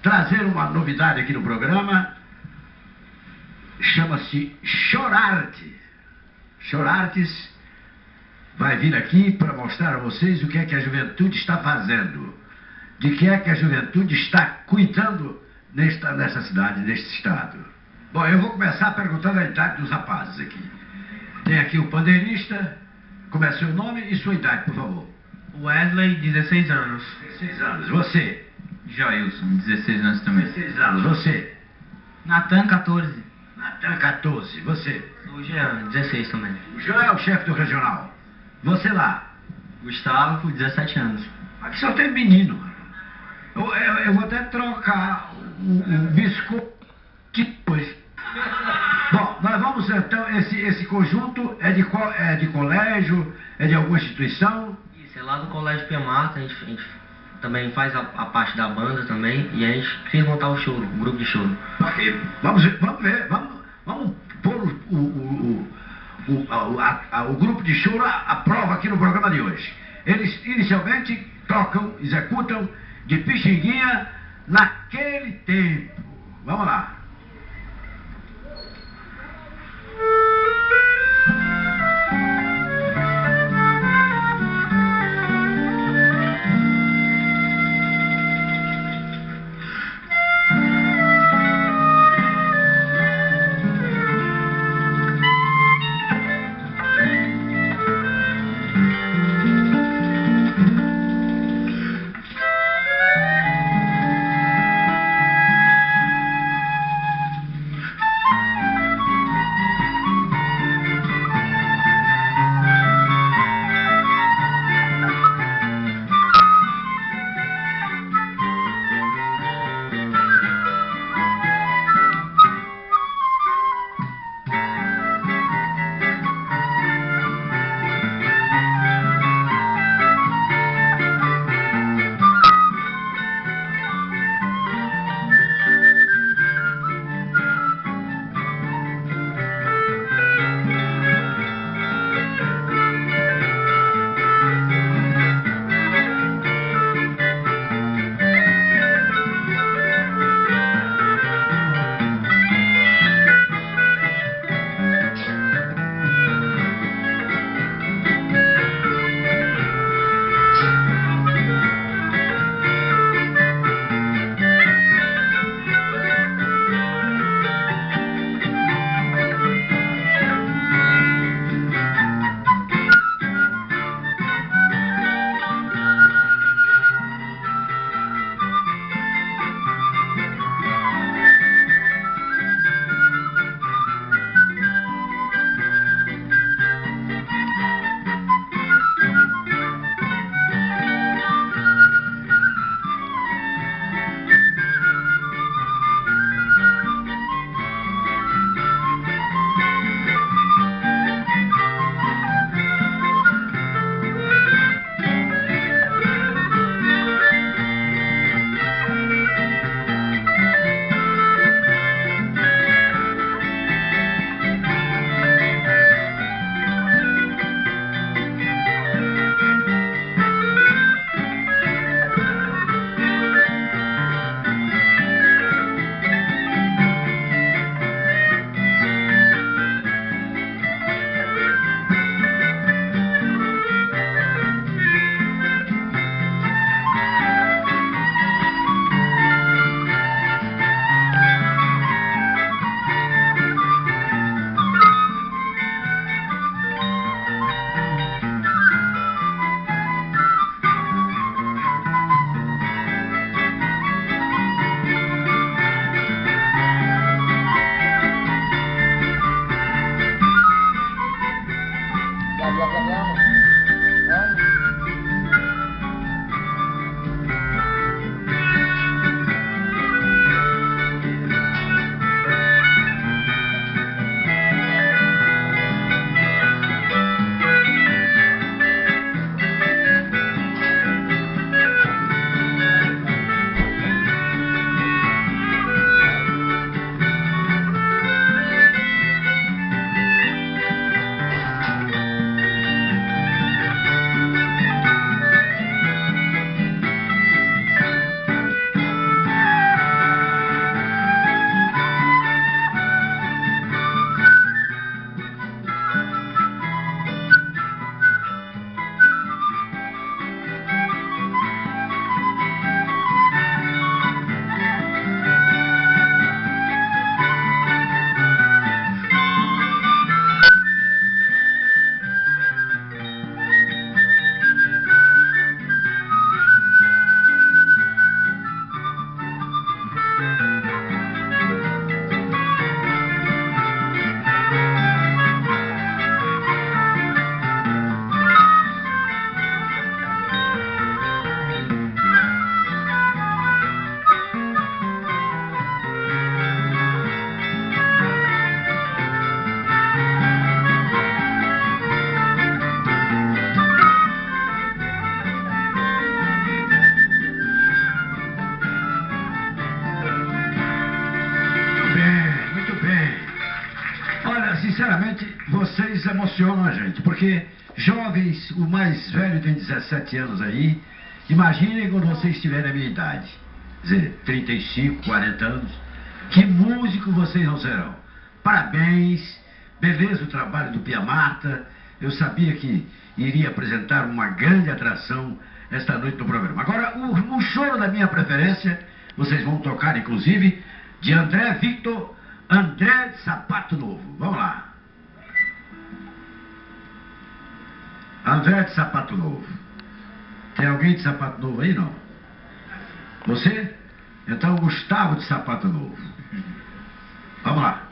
trazer uma novidade aqui no programa. Chama-se Chorarte. Chorartes vai vir aqui para mostrar a vocês o que é que a juventude está fazendo, de que é que a juventude está cuidando nesta cidade, neste estado. Bom, eu vou começar perguntando a idade dos rapazes aqui. Tem aqui o pandeirista. Como é seu nome e sua idade, por favor? Wesley, 16 anos. 16 anos. Você? Jailson, 16 anos também. 16 anos. Você? Natan, 14. Natan, 14. Você? O Jean, 16 também. O Jean é o chefe do regional. Você lá? Gustavo, 17 anos. Aqui só tem menino. Eu vou até trocar o biscoito depois. Bom, nós vamos então, esse conjunto é de qual? É de colégio? É de alguma instituição? Isso, é lá do Colégio Piamata, a gente também faz a parte da banda também, e a gente quis montar o choro, o grupo de choro. Ok, vamos ver, vamos pôr o grupo de choro à prova aqui no programa de hoje. Eles inicialmente tocam, executam de Pixinguinha naquele tempo. Vamos lá. sinceramente, vocês emocionam a gente, porque jovens, o mais velho tem 17 anos aí, imaginem quando vocês estiverem a minha idade, quer dizer, 35, 40 anos, que músico vocês não serão. Parabéns, beleza o trabalho do Pia Marta, eu sabia que iria apresentar uma grande atração esta noite no programa. Agora, o choro da minha preferência, vocês vão tocar inclusive, de André Victor, André de Sapato Novo. Vamos lá. André de Sapato Novo. Tem alguém de Sapato Novo aí, não? Você? Então, Gustavo de Sapato Novo. Vamos lá.